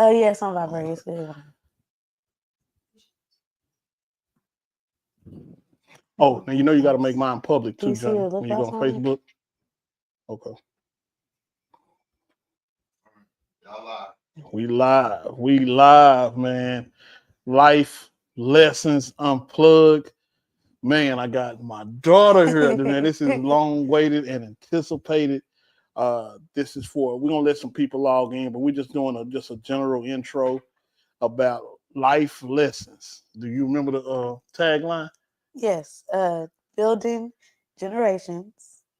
Oh yeah, some vibrates. Oh, and you know you got to make mine public Do too, you see Johnny. the look When you go on outs on it? Facebook. Okay. Y'all live. We live. We live, man. Life lessons unplugged. Man, I got my daughter here. Man, this is long waited and anticipated. This is for we're gonna let some people log in, but we're just doing just a general intro about life lessons. Do you remember the tagline? Yes. Building generations,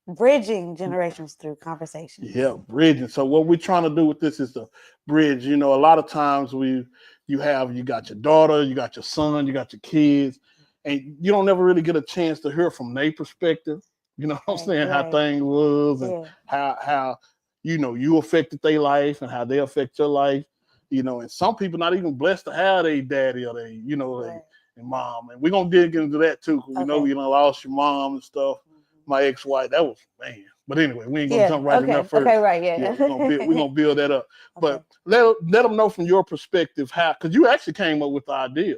bridging generations through conversations. Yeah, bridging. So what we're trying to do with this is to bridge. You know, a lot of times you got your daughter, you got your son, you got your kids, and you don't never really get a chance to hear from their perspective. You know what I'm saying? How Right. things was and Yeah. how you affected their life and how they affect your life. You know, and some people not even blessed to have a daddy or Right. and mom. And we're gonna dig into that too. 'Cause we know Okay. you know lost your mom and stuff. My ex-wife, that was man. But anyway, we ain't gonna Yeah. jump right in there Okay. first. Okay. Right. Yeah, Yeah. we're gonna build that up. But Okay. let them know from your perspective how, because you actually came up with the idea.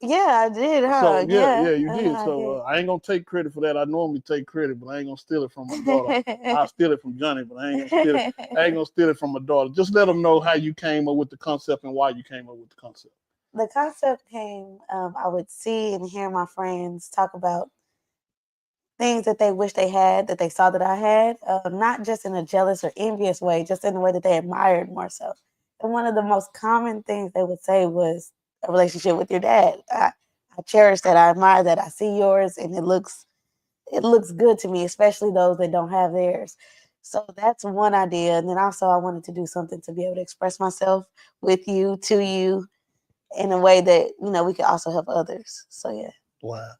Yeah, I did, huh? So yeah, Yeah. you did. I So I ain't gonna take credit for that. I normally take credit, but I ain't gonna steal it from my daughter. I'll steal it from Johnny, but I ain't gonna steal it. I ain't gonna steal it from my daughter. Just let them know how you came up with the concept and why you came up with the concept. The concept came, I would see and hear my friends talk about things that they wish they had, that they saw that I had, not just in a jealous or envious way, just in a way that they admired more so. And one of the most common things they would say was a relationship with your dad. I cherish that. I admire that. I see yours, and it looks good to me, especially those that don't have theirs. So that's one idea. And then also I wanted to do something to be able to express myself with you, to you, in a way that, we could also help others. So yeah. Wow,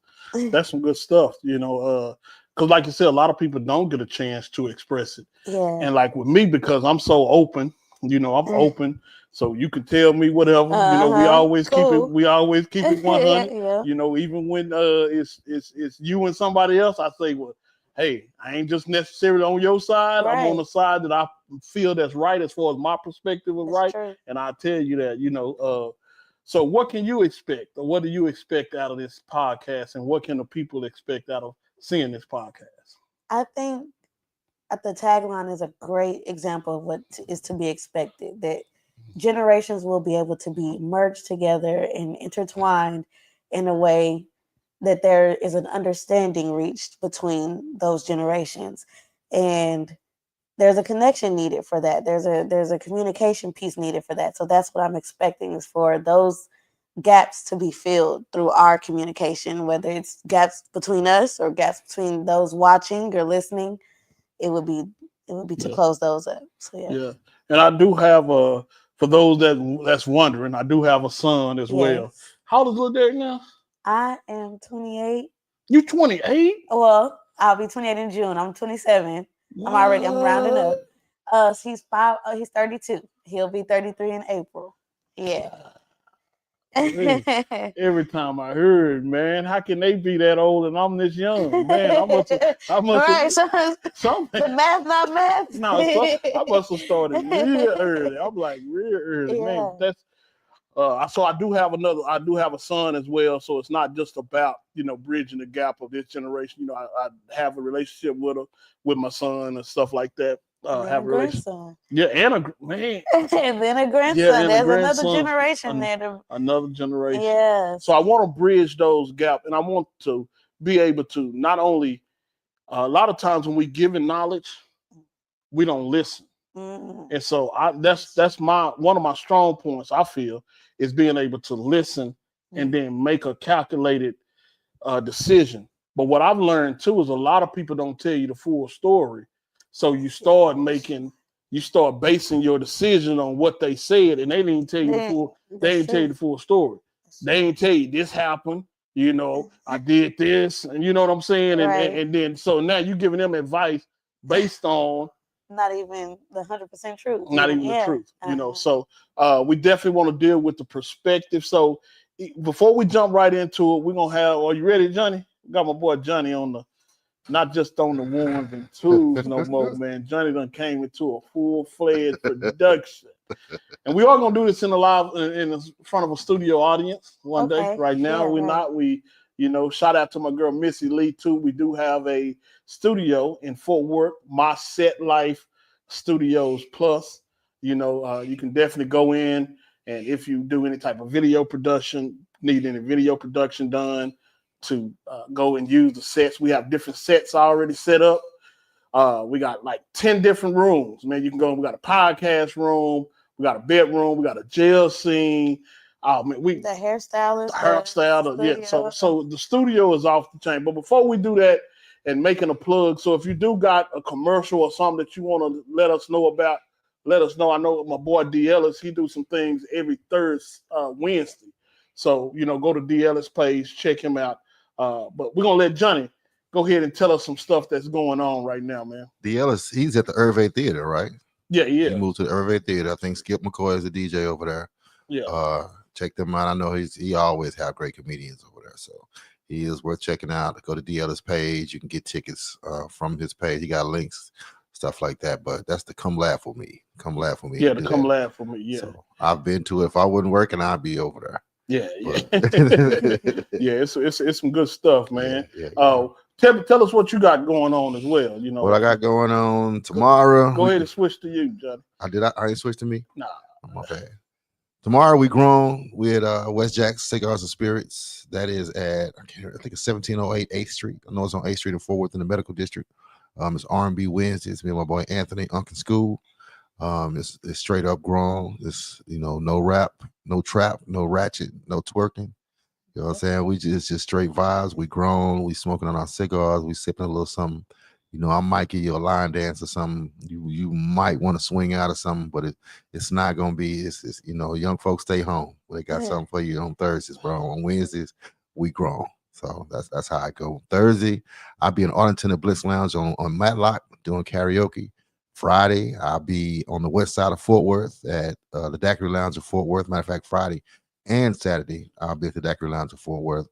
that's some good stuff. You know, because like you said, a lot of people don't get a chance to express it. Yeah. And like with me, because I'm so open, I'm open. So you can tell me whatever. You know, we always keep it. Cool. We always keep it 100. Yeah. You know, even when it's you and somebody else, I say, well, hey, I ain't just necessarily on your side. I'm on Right. the side that I feel that's right as far as my perspective is That's right, true. and I tell you that. So what can you expect, or what do you expect out of this podcast, and what can the people expect out of seeing this podcast? I think the tagline is a great example of what is to be expected, that generations will be able to be merged together and intertwined in a way that there is an understanding reached between those generations, and there's a connection needed for that. There's a communication piece needed for that. So that's what I'm expecting, is for those gaps to be filled through our communication, whether it's gaps between us or gaps between those watching or listening. It would be to close those up. So yeah. Yeah, and I do have for those that's wondering, I do have a son as well. Yes. How old is little Derek now? I am 28. You 28? Well, I'll be 28 in June. I'm 27. I'm rounding up. He's 32. He'll be 33 in April. Yeah. Every time I heard, man, how can they be that old and I'm this young? Man, I must Right. have something. The math, not math. No, I must have started real early. I'm like real early, man. Yeah. That's so I do have a son as well. So it's not just about, bridging the gap of this generation. You know, I have a relationship with my son and stuff like that. Have a grandson. Yeah, and a man. And then a grandson. Yeah, and a There's grandson. another generation there. Another generation. Yes. So I want to bridge those gaps, and I want to be able to not only a lot of times when we giving knowledge, we don't listen. Mm. And so that's one of my strong points, I feel, is being able to listen and then make a calculated decision. But what I've learned too is a lot of people don't tell you the full story. So you start basing your decision on what they said, and they didn't tell you the full story. They didn't tell you this happened. I did this, and you know what I'm saying? Right. And then so now you're giving them advice based on not even the 100% truth. Not even the truth, So we definitely want to deal with the perspective. So before we jump right into it, we're gonna have. Are you ready, Johnny? We got my boy Johnny on not just on the ones and twos no more, man. Johnny done came into a full-fledged production. And we are gonna do this in a live in front of a studio audience one day. Okay. Right now, Yeah, we're right. not. We, shout out to my girl Missy Lee too. We do have a studio in Fort Worth, My Set Life Studios Plus. You can definitely go in, and if you do any type of video production, need any video production done, to go and use the sets. We have different sets already set up. We got like 10 different rooms, man. You can go. We got a podcast room. We got a bedroom. We got a jail scene. Man, The hairstylist. hairstyle. Yeah. So the studio is off the chain. But before we do that and making a plug, so if you do got a commercial or something that you want to let us know about, let us know. I know my boy D. Ellis, he do some things every third Wednesday. So, go to D. Ellis page, check him out. But we're gonna let Johnny go ahead and tell us some stuff that's going on right now, man. D. Ellis, he's at the Irvay Theater, right? Yeah. He moved to the Irvay Theater. I think Skip McCoy is the DJ over there. Yeah. Check them out. I know he always have great comedians over there, so he is worth checking out. Go to D. Ellis page. You can get tickets from his page. He got links, stuff like that. But that's the Come Laugh With Me. Come Laugh With Me. Yeah, to Come Laugh With Me. Yeah. So I've been to it. If I wasn't working, I'd be over there. Yeah. But Yeah, it's some good stuff, man. Yeah. Tell us what you got going on as well. What I got going on tomorrow. Go ahead and switch to you, Johnny. I ain't switched to me? Nah. Oh, my bad. Tomorrow we grown with West Jack's Cigars and Spirits. That is at I think it's 1708 8th Street. I know it's on 8th Street in Fort Worth in the medical district. It's R&B Wednesday. It's me and my boy Anthony, Uncle School. It's straight up grown. It's no rap, no trap, no ratchet, no twerking. You know what I'm saying? We just straight vibes. We grown. We smoking on our cigars. We sipping a little something. I might give you a line dance or something. You might want to swing out or something, but it's not gonna be. It's young folks stay home. They got something for you on Thursdays, bro. On Wednesdays, we grown. So that's how I go. Thursday, I'll be in Arlington at Bliss Lounge on Matlock doing karaoke. Friday, I'll be on the west side of Fort Worth at the Daiquiri Lounge of Fort Worth. Matter of fact, Friday and Saturday, I'll be at the Daiquiri Lounge of Fort Worth.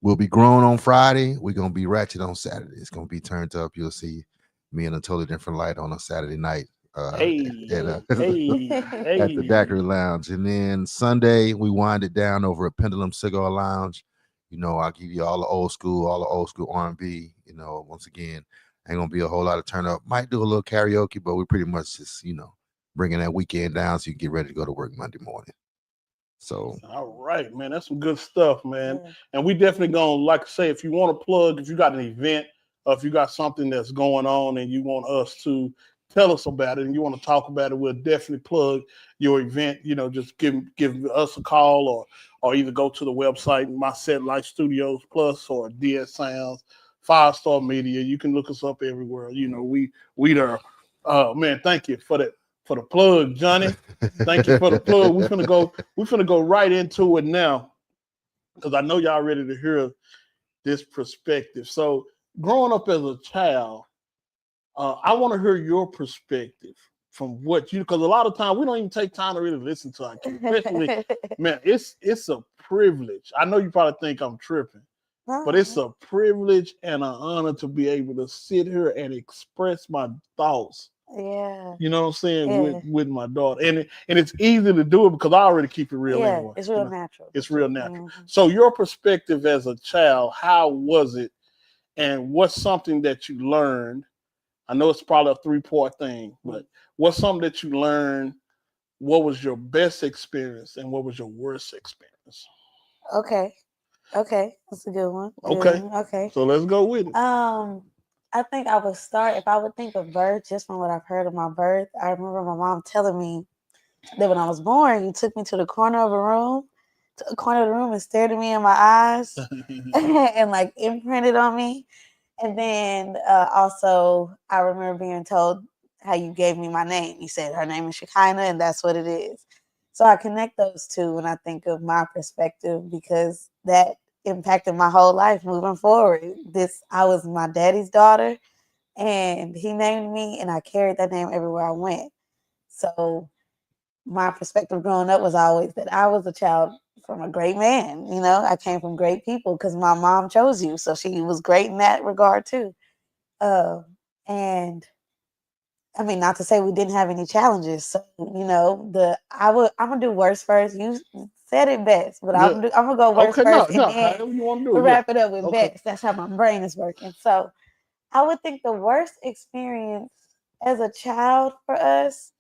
We'll be grown on Friday. We're going to be ratchet on Saturday. It's going to be turned up. You'll see me in a totally different light on a Saturday night at the Daiquiri Lounge. And then Sunday, we wind it down over at Pendulum Cigar Lounge. I'll give you all the old school R&B. Once again, ain't going to be a whole lot of turn up. Might do a little karaoke, but we're pretty much just, bringing that weekend down so you can get ready to go to work Monday morning. So all right, man, that's some good stuff, man. Yeah. And we definitely gonna, like I say, if you want to plug, if you got an event, or if you got something that's going on and you want us to tell us about it and you want to talk about it, we'll definitely plug your event. Just give us a call or either go to the website, My Set Life Studios Plus or DS Sounds, 5 Star Media. You can look us up everywhere. We there. Man, thank you for that. For the plug, Johnny. Thank you for the plug. We're finna go right into it now, because I know y'all ready to hear this perspective. So, growing up as a child, I want to hear your perspective from because a lot of time we don't even take time to really listen to our kids. Especially, man, it's a privilege. I know you probably think I'm tripping, but it's a privilege and an honor to be able to sit here and express my thoughts. Yeah. You know what I'm saying? Yeah. With my daughter. And it's easy to do it because I already keep it real anyway. It's real natural. It's real natural. Mm-hmm. So your perspective as a child, how was it? And what's something that you learned? I know it's probably a 3-part thing, but what's something that you learned? What was your best experience and what was your worst experience? Okay. That's a good one. Okay. So let's go with it. I think I would start, if I would think of birth, just from what I've heard of my birth. I remember my mom telling me that when I was born, you took me to the corner of the room and stared at me in my eyes and like imprinted on me. And then also I remember being told how you gave me my name. You said her name is Shekinah and that's what it is. So I connect those two when I think of my perspective, because that impacted my whole life moving forward. I was my daddy's daughter and he named me and I carried that name everywhere I went. So my perspective growing up was always that I was a child from a great man. I came from great people because my mom chose you. So she was great in that regard too. And I mean, not to say we didn't have any challenges. So, I'm gonna do worse first. You said it best, but Yeah. I'm gonna go worse Okay, no, first, and no, then however you want to do we it. Yeah. wrap it up with Okay. best. That's how my brain is working. So, I would think the worst experience as a child for us,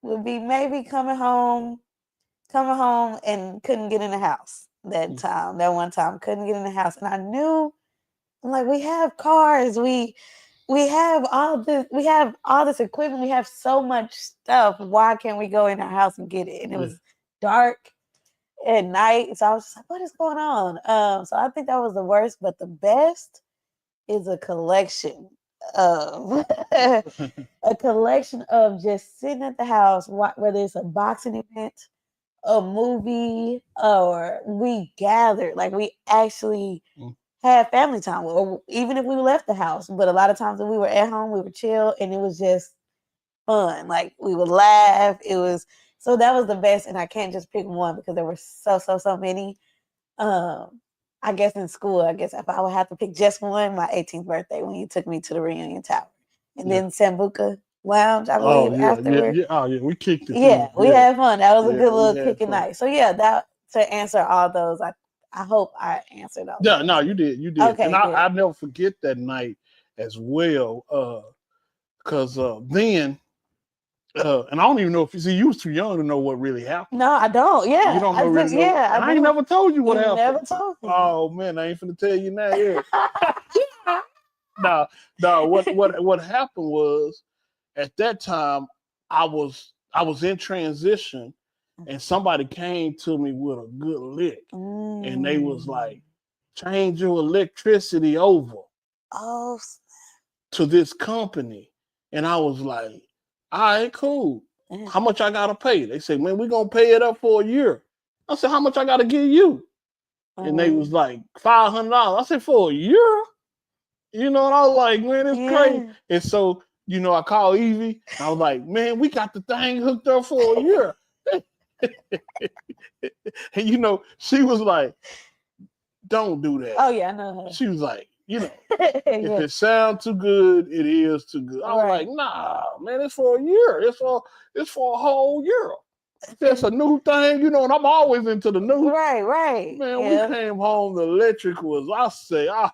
would be maybe coming home and couldn't get in the house that one time couldn't get in the house, and I knew, I'm like, we have cars, we have all this equipment, we have so much stuff, why can't we go in our house and get it? And it was dark at night, so I was just like, what is going on? So I think that was the worst, but the best is a collection of a collection of just sitting at the house, whether it's a boxing event, a movie, or we gathered, like we actually had family time, or even if we left the house. But a lot of times when we were at home, we would chill, and it was just fun. Like we would laugh. So that was the best, and I can't just pick one because there were so many. I guess in school, if I would have to pick just one, my 18th birthday when you took me to the reunion tower, and then Sambuca Lounge, I believe, afterward. Yeah. Oh, yeah. We kicked it. Yeah, we had fun. That was a Yeah, good we little had kicking fun. night. So yeah, that to answer all those, I hope I answered all. Yeah, those. no, you did. Okay, And good. I'll never forget that night as well. Because then, and I don't even know if you was too young to know what really happened. No, I don't. Yeah, You don't know really know. Yeah, I ain't never told you what happened. Never told me. Oh man, I ain't finna tell you now. Yeah. No. What happened was, at that time, I was in transition, and somebody came to me with a good lick, and they was like, change your electricity over to this company. And I was like, all right, cool. How much I gotta pay? They said, man, we're gonna pay it up for a year. I said, how much I gotta give you? And they was like, $500. I said, for a year? And I was like, man, it's crazy. And so, I called Evie. I was like, man, we got the thing hooked up for a year. And she was like, don't do that. Oh yeah, I know her. She was like, if it sounds too good, it is too good. I was like, nah, man, it's for a year. It's for a whole year. It's a new thing, and I'm always into the new. Right. Man, we came home, the electric was, I say, oh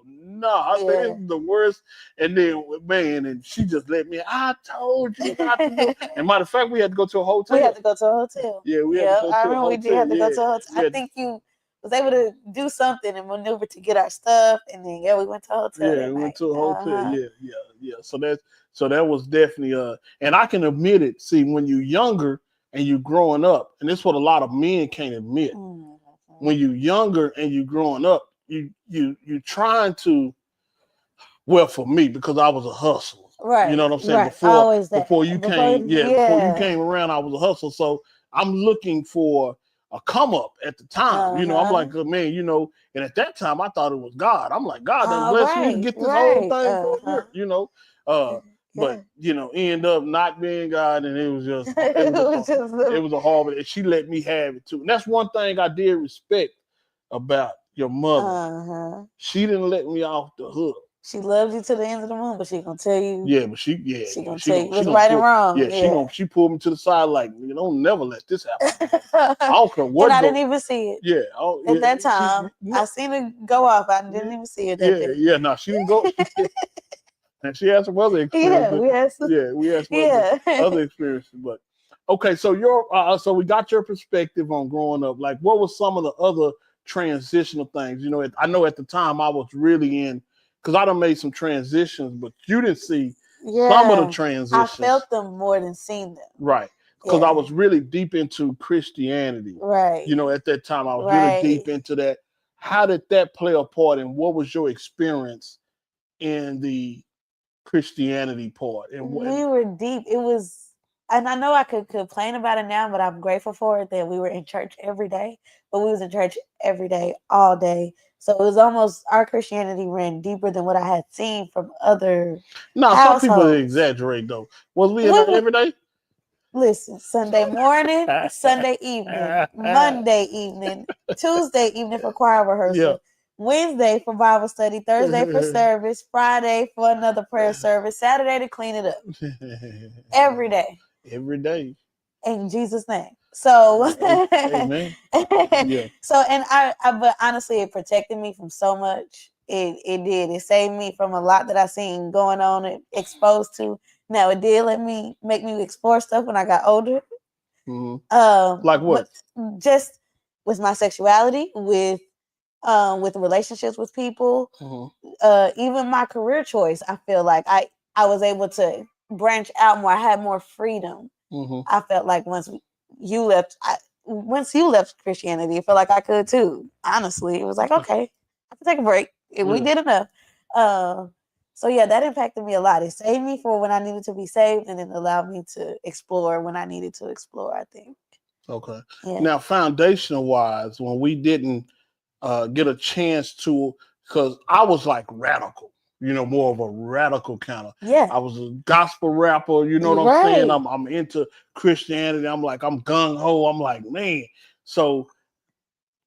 no. I said, this is the worst. And then, man, and she just let me, I told you not to do. And matter of fact, we had to go to a hotel. We had to go to a hotel. Yeah, we had to go to a hotel. I remember we did have to go to a hotel. I think you was able to do something and maneuver to get our stuff, and then we went to a hotel. Yeah, we went to a hotel. Yeah. So that was definitely and I can admit it. See, when you're younger and you're growing up, and this is what a lot of men can't admit. When you're younger and you're growing up, you trying to, well, for me, because I was a hustler. Right. You know what I'm saying? Right. Before you came around, I was a hustler. So I'm looking for a come up at the time. I'm like, man, and at that time I thought it was God. I'm like, God done blessed me to get this whole thing for a year, but end up not being God, and it was just it was a horrible. And she let me have it too. And that's one thing I did respect about your mother. She didn't let me off the hook. She loves you to the end of the moon, but she gonna tell you. Yeah, but she gonna tell you what's right and wrong. Yeah, she pulled me to the side like, don't never let this happen. I don't care what. And I didn't even see it. Yeah. At that time, I seen it go off. I didn't even see it. No, she didn't go. And she had some other experiences. We had some other experiences. But okay, so so we got your perspective on growing up. Like, what was some of the other transitional things? I know at the time I was really in, because I done made some transitions, but you didn't see some of the transitions. I felt them more than seen them. Right. Because I was really deep into Christianity. Right. At that time I was really deep into that. How did that play a part, and what was your experience in the Christianity part? And we were deep. It was, and I know I could complain about it now, but I'm grateful for it that we were in church every day. But we was in church every day, all day. So it was almost, our Christianity ran deeper than what I had seen from other households. Some people exaggerate though. Was we in there every day? Listen, Sunday morning, Sunday evening, Monday evening, Tuesday evening for choir rehearsal, Wednesday for Bible study, Thursday for service, Friday for another prayer service, Saturday to clean it up. Every day. Every day. In Jesus' name. So, Amen. Yeah. So, and but honestly, it protected me from so much. It did. It saved me from a lot that I seen going on and exposed to. Now, it did make me explore stuff when I got older. Like what? Just with my sexuality, with relationships with people, even my career choice. I feel like I was able to branch out more. I had more freedom. I felt like once you left Christianity, I felt like I could too. Honestly, it was like, okay, I can take a break. We did enough. So yeah, that impacted me a lot. It saved me for when I needed to be saved, and it allowed me to explore when I needed to explore, I think. Okay. Yeah. Now, foundational wise, when we didn't get a chance to, because I was like radical, more of a radical kind of. Yeah. I was a gospel rapper, you know what I'm saying? I'm into Christianity. I'm gung ho. I'm like, man. So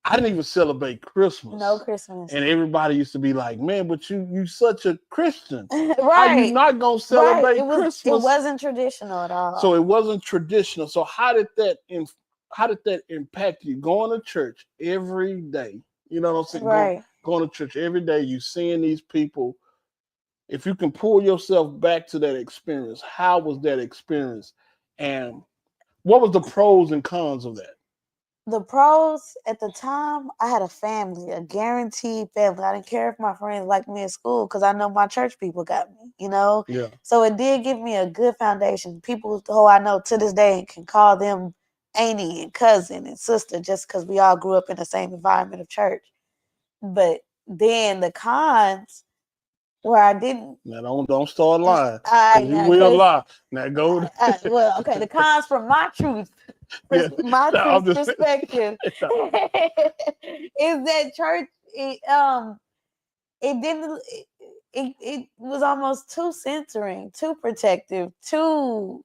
I didn't even celebrate Christmas. No Christmas. And everybody used to be like, man, but you such a Christian. Right. How you not gonna celebrate Christmas? It wasn't traditional at all. So it wasn't traditional. So how did that impact you going to church every day? You know what I'm saying? Right. Going to church every day, you seeing these people. If you can pull yourself back to that experience, how was that experience? And what was the pros and cons of that? The pros at the time, I had a family, a guaranteed family. I didn't care if my friends liked me at school because I know my church people got me, Yeah. So it did give me a good foundation. People who I know to this day can call them auntie and cousin and sister just because we all grew up in the same environment of church. But then the cons where I didn't. Now don't start lying. You Now, will lie. Now go. Well, okay. The cons from my truth. My truth perspective is that church. It was almost too centering, too protective, too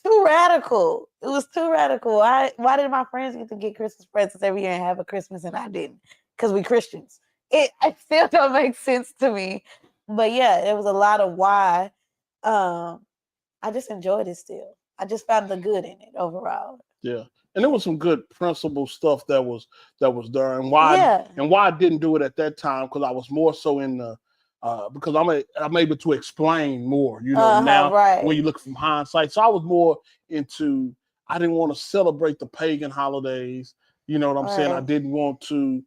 radical. It was too radical. Why did my friends get to get Christmas presents every year and have a Christmas and I didn't? Because we Christians. It still don't make sense to me. But yeah, there was a lot of why. I just enjoyed it still. I just found the good in it overall. Yeah. And there was some good principle stuff that was there, and why I didn't do it at that time, because I was more so in the because I'm able to explain more, now when you look from hindsight. So I was more into, I didn't want to celebrate the pagan holidays. You know what I'm saying? I didn't want to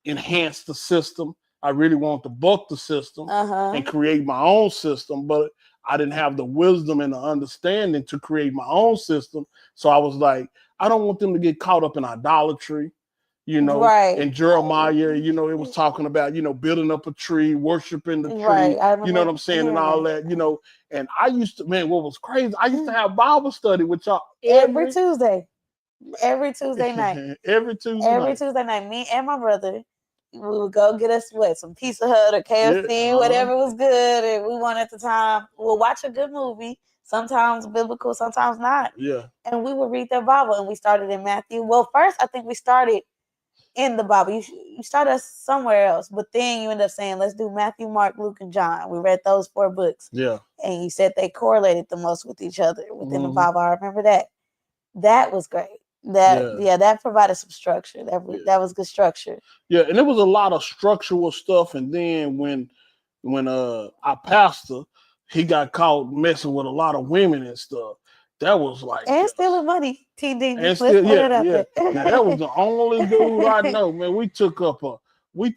enhance the system. I really wanted to buck the system and create my own system, but I didn't have the wisdom and the understanding to create my own system. So I was like, I don't want them to get caught up in idolatry, And Jeremiah, it was talking about, building up a tree, worshiping the tree, you know what I'm saying, and all that, And I used to, man, what was crazy, I used to have Bible study with y'all every Tuesday. Every Tuesday night. Every Tuesday night. Me and my brother, we would go get us some Pizza Hut or KFC, whatever was good, and we wanted at the time. We'll watch a good movie, sometimes biblical, sometimes not. Yeah. And we would read the Bible, and we started in Matthew. Well, first I think we started in the Bible. You started somewhere else, but then you end up saying, let's do Matthew, Mark, Luke, and John. We read those 4 books. Yeah. And you said they correlated the most with each other within the Bible. I remember that. That was great. That provided some structure. That was good structure. Yeah, and there was a lot of structural stuff. And then when our pastor, he got caught messing with a lot of women and stuff. That was like, and stealing money, TD. And still, yeah. Now, that was the only dude I know, man. We took up a what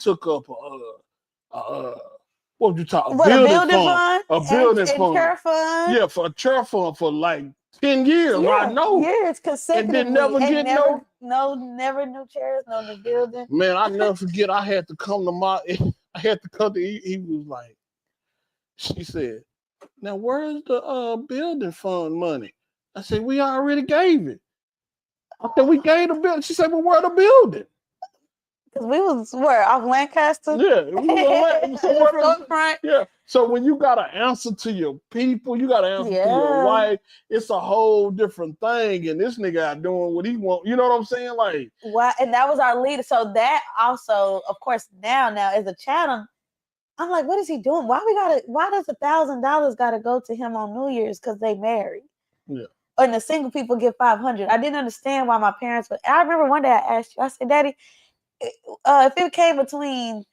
would you talk? A building fund. A building fund. Chair fund. Yeah, for a chair fund for like 10 years. I know. Years consecutively. And then never new chairs, no new building. Man, I never forget. I had to come to he was like, she said, now where's the building fund money? I said, we already gave it. I said, we gave the building. She said, well, where the building? Because we was where off Lancaster. Yeah, it was somewhere in- Storefront. yeah. So when you got to answer to your people, you got to answer to your Yeah. wife. It's a whole different thing. And this nigga out doing what he want. You know what I'm saying? Like, Why? And that was our leader. So that also, of course, now as a child, I'm like, what is he doing? Why does $1,000 gotta go to him on New Year's because they married? Yeah. And the single people get 500. I didn't understand why my parents would. I remember one day I asked you, I said, Daddy, if it came between,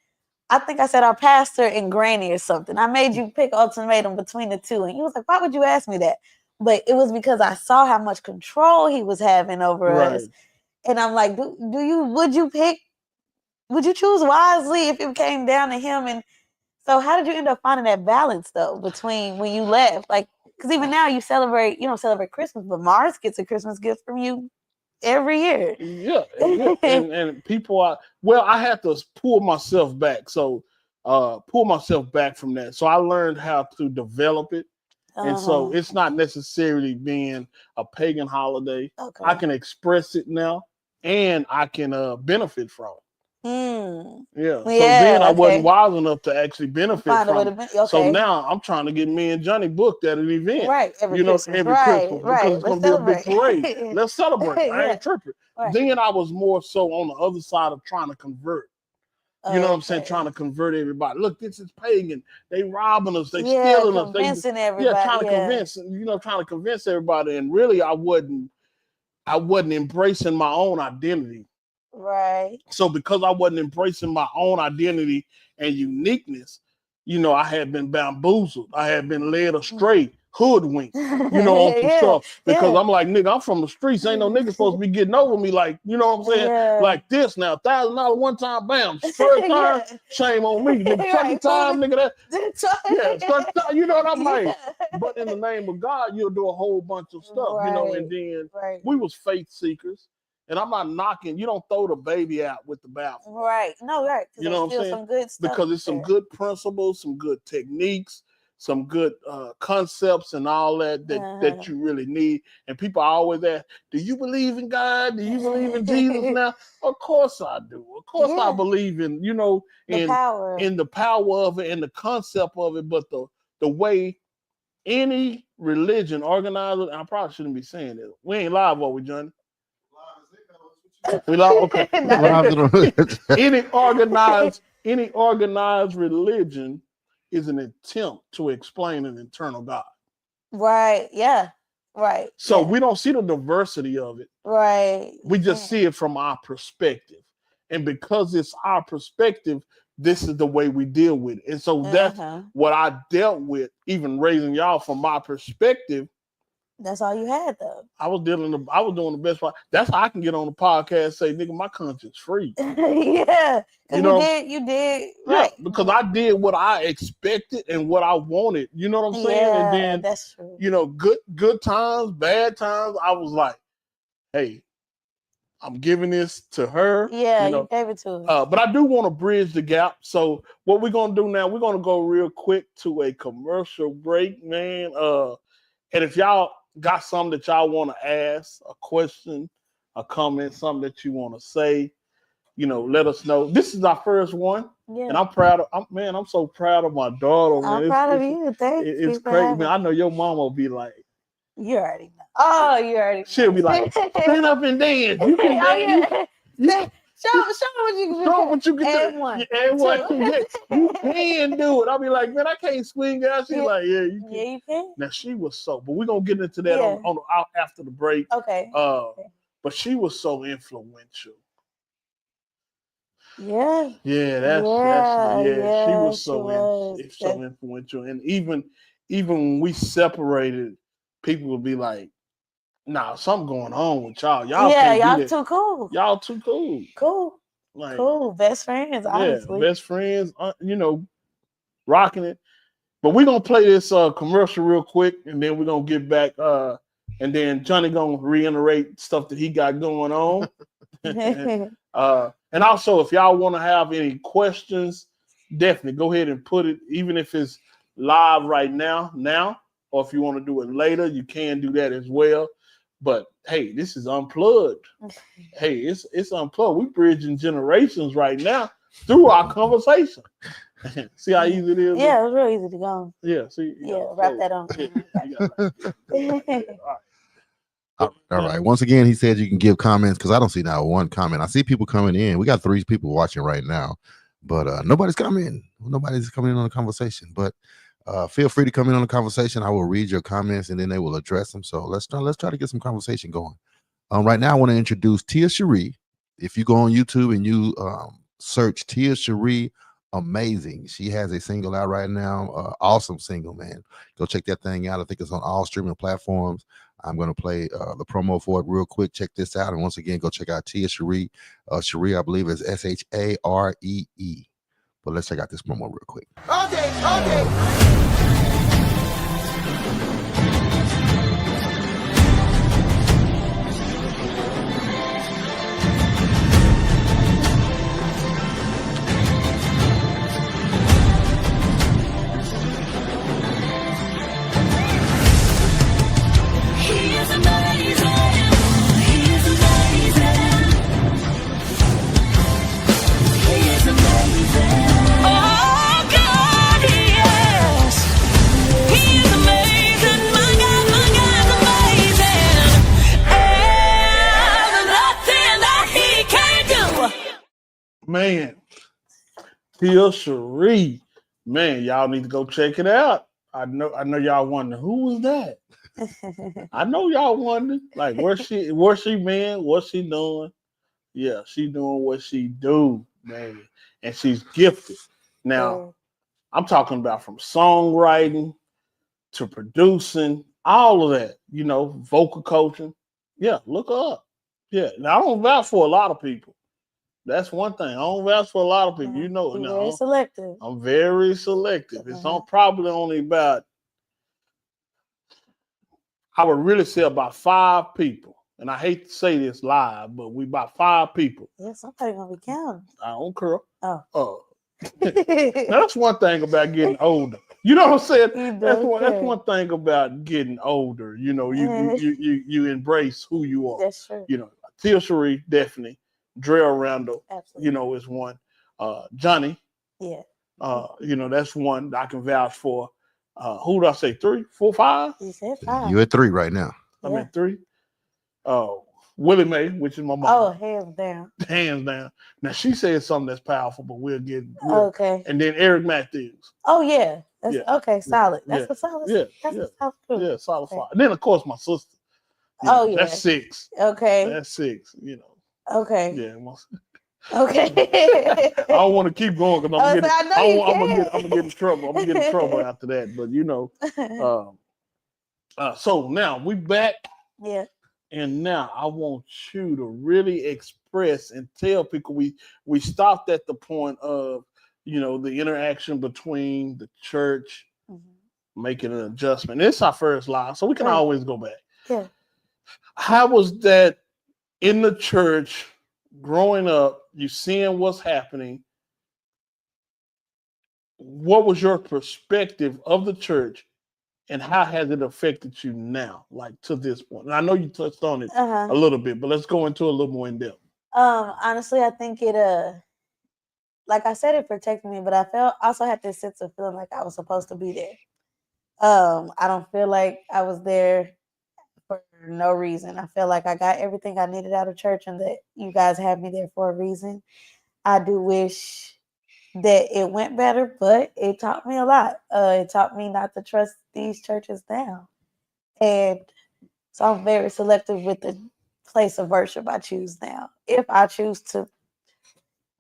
I think I said our pastor and granny or something, I made you pick ultimatum between the two. And he was like, why would you ask me that? But it was because I saw how much control he was having over right. us. And I'm like, would you choose wisely if it came down to him? And so how did you end up finding that balance though between when you left? Like, because even now you don't celebrate Christmas, but Mars gets a Christmas gift from you every year. Yeah. And people are, well, I had to pull myself back. So pull myself back from that. So I learned how to develop it. And so it's not necessarily being a pagan holiday. Okay. I can express it now and I can benefit from it. Yeah. So then I wasn't wise enough to actually benefit from it. Okay. So now I'm trying to get me and Johnny booked at an event. Right. Every Christmas. Every Christmas. Because it's going to be a big parade. Let's celebrate. I ain't tripping. Right. Then I was more so on the other side of trying to convert. You know what I'm saying? Trying to convert everybody. Look, this is pagan. They robbing us. They stealing us. Convincing everybody. Yeah, trying to convince everybody. And really, I wasn't embracing my own identity. Right. So because I wasn't embracing my own identity and uniqueness, I had been bamboozled. I had been led astray, hoodwinked, on some stuff. Because I'm like, nigga, I'm from the streets. Ain't no nigga supposed to be getting over me like, you know what I'm saying? Yeah. Like this now, $1,000 one time, bam. First time, shame on me. Nigga, second time, nigga, second time, you know what I'm like? But in the name of God, you'll do a whole bunch of stuff, and then we was faith seekers. And I'm not knocking. You don't throw the baby out with the bath. Right. No, right. You know what I'm saying? Some good stuff because it's some good principles, some good techniques, some good concepts and all that you really need. And people always ask, do you believe in God? Do you believe in Jesus now? Of course I do. Of course I believe in, the power. In the power of it and the concept of it. But the way any religion organized, I probably shouldn't be saying it. We ain't live, are we, Johnny? We like, okay. any organized religion is an attempt to explain an eternal God. Right. Yeah. Right. So we don't see the diversity of it. Right. We just see it from our perspective. And because it's our perspective, this is the way we deal with it. And so that's what I dealt with, even raising y'all from my perspective. That's all you had, though. I was doing the best part. That's how I can get on the podcast and say, nigga, my conscience free. Yeah. You did. Right. Yeah, because I did what I expected and what I wanted. You know what I'm saying? Yeah, and then, that's true. Good times, bad times, I was like, hey, I'm giving this to her. Yeah, you gave it to her. But I do want to bridge the gap. So what we're going to do now, we're going to go real quick to a commercial break, man. And if y'all got something that y'all want to ask, a question, a comment, something that you want to say, let us know. This is our first one. Yeah. And I'm so proud of my daughter, man. I'm proud of you. Thank you. It's crazy, man. I know your mama will be like, you already know. Oh, you already know. She'll be like, stand up and dance. You can dance. Show what you can do. Show what you can and do. One. And one. You can do it. I'll be like, man, I can't swing out. She's like, yeah, you can. Yeah, you can. Now she was so, but we're gonna get into that on after the break. Okay. But she was so influential. Yeah. Yeah, she was so influential. And even when we separated, people would be like, nah, something going on with y'all. Y'all too cool. Y'all too cool. Cool. Like, cool. Best friends, honestly. Yeah, best friends, rocking it. But we're going to play this commercial real quick, and then we're going to get back. And then Johnny going to reiterate stuff that he got going on. And also, if y'all want to have any questions, definitely go ahead and put it, even if it's live right now, or if you want to do it later, you can do that as well. But hey, this is unplugged. Hey, it's unplugged. We bridging generations right now through our conversation. See how easy it is? Yeah, it was real easy to go. Yeah. See. Yeah, wrap that on. All right. Once again, he said you can give comments because I don't see now one comment. I see people coming in. We got 3 people watching right now, but nobody's coming. Nobody's coming in on the conversation. But feel free to come in on the conversation. I will read your comments and then they will address them. So let's try to get some conversation going. Right now, I want to introduce Tia Cherie. If you go on YouTube and you search Tia Cherie Amazing, she has a single out right now. Awesome single, man. Go check that thing out. I think it's on all streaming platforms. I'm going to play the promo for it real quick. Check this out. And once again, go check out Tia Cherie. Cherie, I believe, is Sharee. But let's check out this promo real quick. Man, Tia Cherie, man, y'all need to go check it out. I know y'all wondering who was that. I know y'all wondering, like, where she been, what she doing. Yeah, she doing what she do, man, and she's gifted. Now, I'm talking about from songwriting to producing, all of that. You know, vocal coaching. Yeah, look her up. Yeah, now I don't vouch for a lot of people. That's one thing. I don't vouch for a lot of people. You know, You're now very selective. I'm very selective. It's probably only about, I would really say about 5 people. And I hate to say this live, but we about 5 people. Yeah, somebody gonna be counting. I don't care. Oh. That's one thing about getting older. You know what I'm saying? You That's don't care. one thing about getting older. You know, you embrace who you are. That's true. You know, Tia Cherie, definitely. Drell Randall, Absolutely. you know, is one. Johnny, Yeah. you know, that's one that I can vouch for. Who did I say? 3, 4, 5? You said 5. You at 3 right now. I'm at 3. Willie Mae, which is my mom. Oh, hands down. Hands down. Now she said something that's powerful, but we'll get. Okay. And then Eric Matthews. Oh yeah. That's Yeah. okay. Solid. That's Yeah. a solid. Yeah. That's Yeah. a solid group. Yeah, solid Okay. 5. And then of course my sister. Oh, yeah. That's 6. Okay. That's 6. You know. Okay. Yeah. Okay. I don't want to keep going because I'm gonna get in trouble. I'm gonna get in trouble after that. But you know, so now we back, Yeah. and now I want you to really express and tell people we stopped at the point of, you know, the interaction between the church, making an adjustment. It's our first live, so we can always go back. Yeah. How was that in the church growing up? You seeing what's happening. What was your perspective of the church, and how has it affected you now, like to this point? And I know you touched on it a little bit, but let's go into a little more in depth. Honestly, I think it like I said, it protected me, but I also had this sense of feeling like I was supposed to be there. I don't feel like I was there for no reason. I feel like I got everything I needed out of church, and that you guys had me there for a reason. I do wish that it went better, but it taught me a lot. It taught me not to trust these churches now. And so I'm very selective with the place of worship I choose now. If I choose to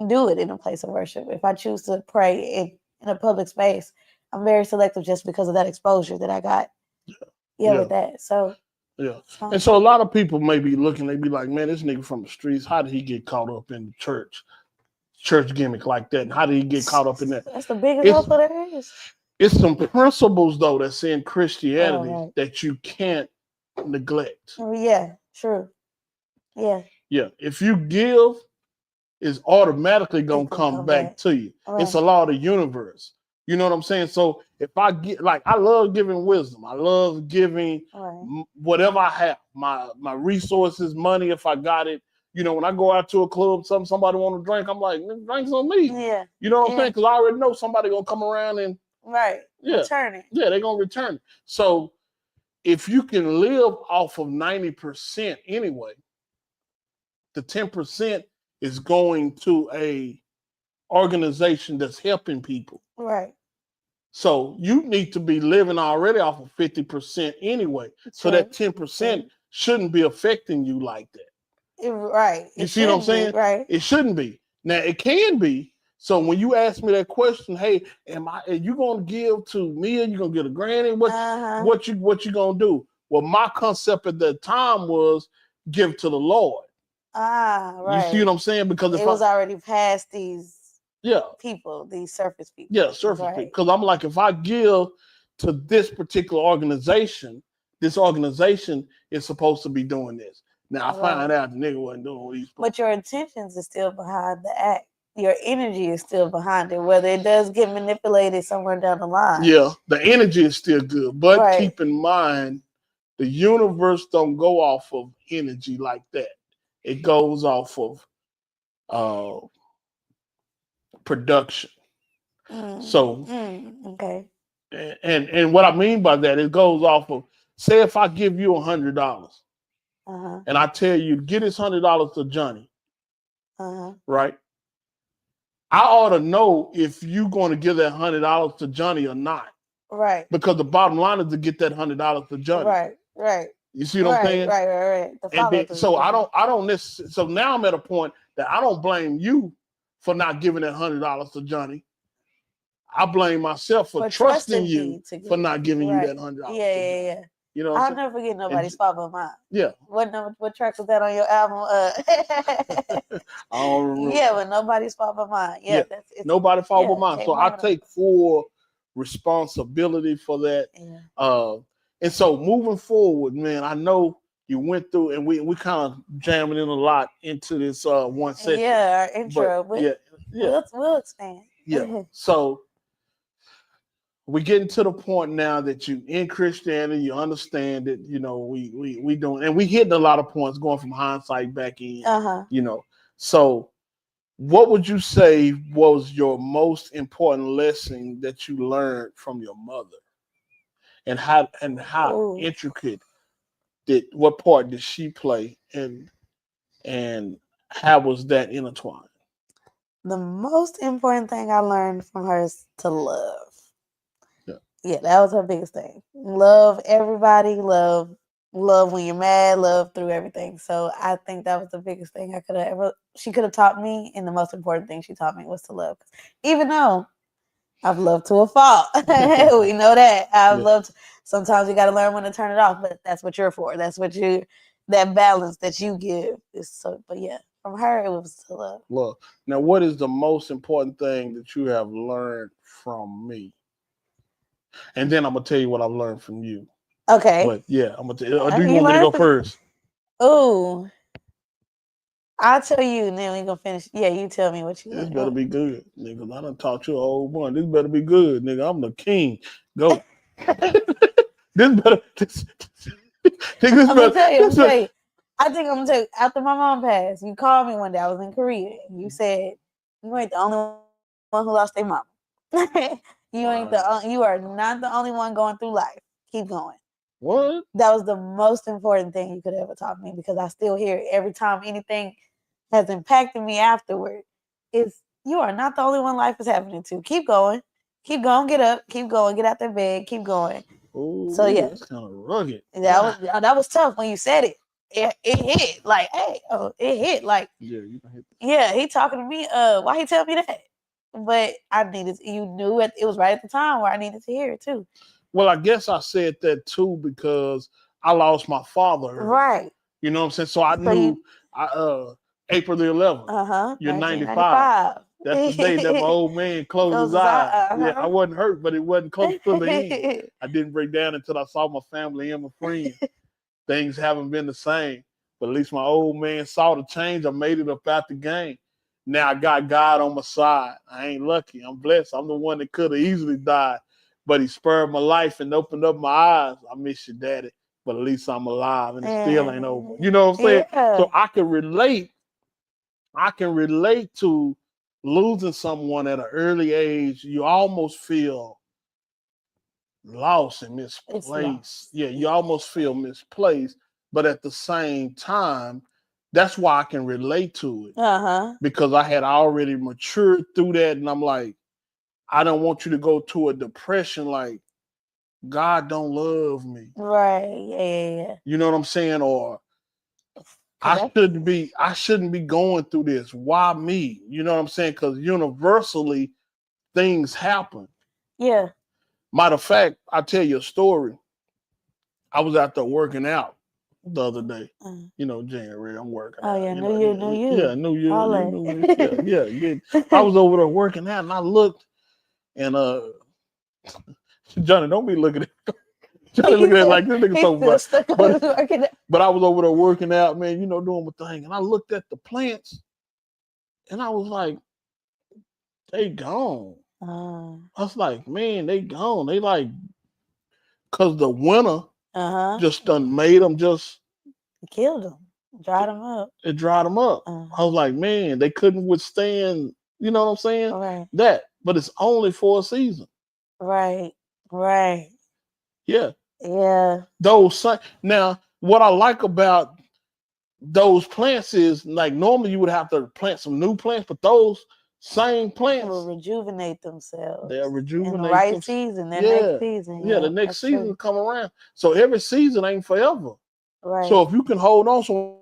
do it in a place of worship, if I choose to pray in a public space, I'm very selective just because of that exposure that I got. Yeah. With that. So yeah. And so a lot of people may be looking, they be like, man, this nigga from the streets, how did he get caught up in the church gimmick like that? And how did he get caught up in that? That's the biggest hustle there is. It's some principles though that's in Christianity that you can't neglect. Yeah, true. Yeah. Yeah. If you give, it's automatically gonna come back to you. Right. It's a law of the universe. You know what I'm saying? So if I get like, I love giving wisdom. I love giving Right. whatever I have, my resources, money if I got it. You know, when I go out to a club, somebody want to drink, I'm like, drinks on me. Yeah. You know what I'm Yeah. saying? Because I already know somebody gonna come around and Right. Yeah. Return it. yeah, they're gonna return it. So if you can live off of 90% anyway, the 10% is going to a organization that's helping people. Right. So you need to be living already off of 50% anyway. So True. that 10% shouldn't be affecting you like that. Right. You It see what I'm should be, saying? right. It shouldn't be. Now it can be. So when you ask me that question, hey, are you gonna give to me or you gonna get a granny? Uh-huh. What you gonna do? Well, my concept at that time was give to the Lord. Right. You see what I'm saying? Because if it was already past these yeah, people, these surface people. yeah, surface Right. because I'm like, if I give to this particular organization, this organization is supposed to be doing this. Now I find Right. out the nigga wasn't doing what he's supposed But your intentions are still behind the act. Your energy is still behind it, whether it does get manipulated somewhere down the line. Yeah, the energy is still good, but Right. keep in mind the universe don't go off of energy like that. It goes off of production. So Okay. and what I mean by that, it goes off of, say if I give you $100 Uh-huh. and I tell you get this $100 to Johnny, Uh-huh. right? I ought to know if you're going to give that $100 to Johnny or not, Right. because the bottom line is to get that $100 to Johnny. Right. Right. You see what I'm saying? Right. The And then, follow-through. so I don't necessarily. So now I'm at a point that I don't blame you for not giving that $100 to Johnny. I blame myself for trusting you for not giving you that $100. Yeah. You know what I'm I'll saying? never forget nobody's fault but mine. Yeah. What track was that on your album? I don't remember. Yeah, but nobody's fault but mine. Yeah, Yeah. Nobody fault but mine. can't So I blame take full responsibility for that. Yeah. And so moving forward, man, I know you went through, and we kind of jamming in a lot into this one session. Yeah, our intro. But yeah. We'll expand. Yeah. So we're getting to the point now that you in Christianity, you understand that, you know, we doing, and we hitting a lot of points going from hindsight back in, Uh-huh. you know. So what would you say was your most important lesson that you learned from your mother? And how Ooh. intricate what part did she play, and how was that intertwined? The most important thing I learned from her is to love. Yeah, that was her biggest thing. Love everybody, love when you're mad, love through everything. So I think that was the biggest thing she could have taught me, and the most important thing she taught me was to love. Even though I've loved to a fault. We know that. I've loved. Sometimes you got to learn when to turn it off, but that's what you're for. That's what that balance that you give is so. But yeah, from her it was to love. Love. Now, what is the most important thing that you have learned from me? And then I'm gonna tell you what I've learned from you. Okay. But yeah, I'm gonna tell you. Or do you want me to go first? Ooh. I'll tell you, and then we gonna finish. Yeah, you tell me what you. This better be good, nigga. I done taught you a whole bunch. This better be good, nigga. I'm the king. Go. This better. I'm gonna tell you. I think I'm gonna tell you. After my mom passed, you called me one day. I was in Korea. And you said you ain't the only one who lost their mama. You are not the only one going through life. Keep going. What? That was the most important thing you could ever taught me, because I still hear it every time anything has impacted me afterward. Is you are not the only one life is happening to. Keep going. Keep going. Get up. Keep going. Get out their bed. Keep going. Ooh, so yeah, that's kind of rugged. That was tough when you said it. It hit like, hey, it hit like. Yeah, you can hit. Yeah, he talking to me. Why he tell me that? But I needed. You knew it was right at the time where I needed to hear it too. Well, I guess I said that too because I lost my father. Right. You know what I'm saying? So I knew. April the 11th. You're 95. That's the day that my old man closed his eyes. Yeah, I wasn't hurt, but it wasn't close to the end. I didn't break down until I saw my family and my friends. Things haven't been the same, but at least my old man saw the change. I made it up out the game. Now I got God on my side. I ain't lucky. I'm blessed. I'm the one that could have easily died, but he spared my life and opened up my eyes. I miss you, Daddy, but at least I'm alive and it still ain't over. You know what I'm saying? Yeah. So I can relate. I can relate to losing someone at an early age. You almost feel lost and misplaced. lost. Yeah, you almost feel misplaced, but at the same time, that's why I can relate to it Uh-huh. because I had already matured through that, and I'm like, I don't want you to go to a depression like God don't love me. Right. Yeah. You know what I'm saying? Or Correct. I shouldn't be going through this. Why me? You know what I'm saying? Because universally things happen. Yeah. Matter of fact, I'll tell you a story. I was out there working out the other day. Mm. You know, January, I'm working Oh out. yeah, You New know, Year, New You. yeah, New Year, All New Year. that. Yeah. I was over there working out and I looked and Johnny, don't be looking at Johnny looking at it like this nigga He's talking still about. stuck on his working. But I was over there working out, man, you know, doing my thing. And I looked at the plants and I was like, they gone. I was like, man, they gone. They like, cause the winter Uh-huh. just done made them just, Killed him. Dried him up. it dried them up. Uh-huh. I was like, man, they couldn't withstand, you know what I'm saying? Right. That, but it's only for a season. Right. Right. Yeah. Yeah. Now, what I like about those plants is like normally you would have to plant some new plants, but those same Will plants, rejuvenate themselves. they'll In rejuvenate the right them. season, their Yeah. next season. Yeah, the next that's season will true. come around. So every season ain't forever. Right. So if you can hold on to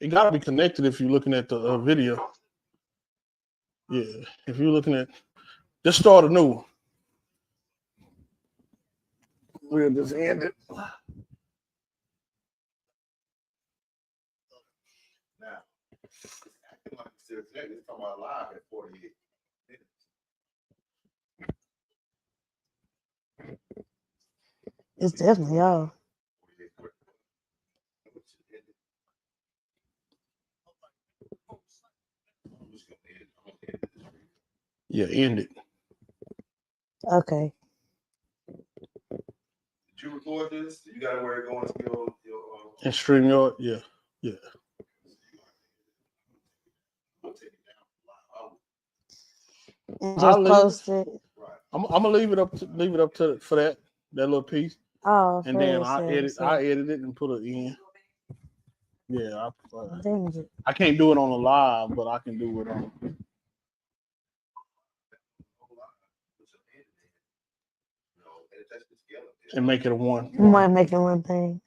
It got to be connected if you're looking at the video. Yeah, if you're looking at, just start a new one. We'll just end it. Now, acting like it's still today. It's talking about live at 48 minutes. It's definitely off. 48, 44. I'm just gonna end it. I'm gonna end this read. Yeah, end it. Okay. Did you record this? You got to where it going to your And StreamYard, yeah. I'll take it down live. And I'll just leave post it. Right. I'm gonna leave it up to for that little piece, Oh, and then first, yes. I edit it and put it in. Yeah, Dang it. I can't do it on the live, but I can do it on. And make it a one. You might make it one thing.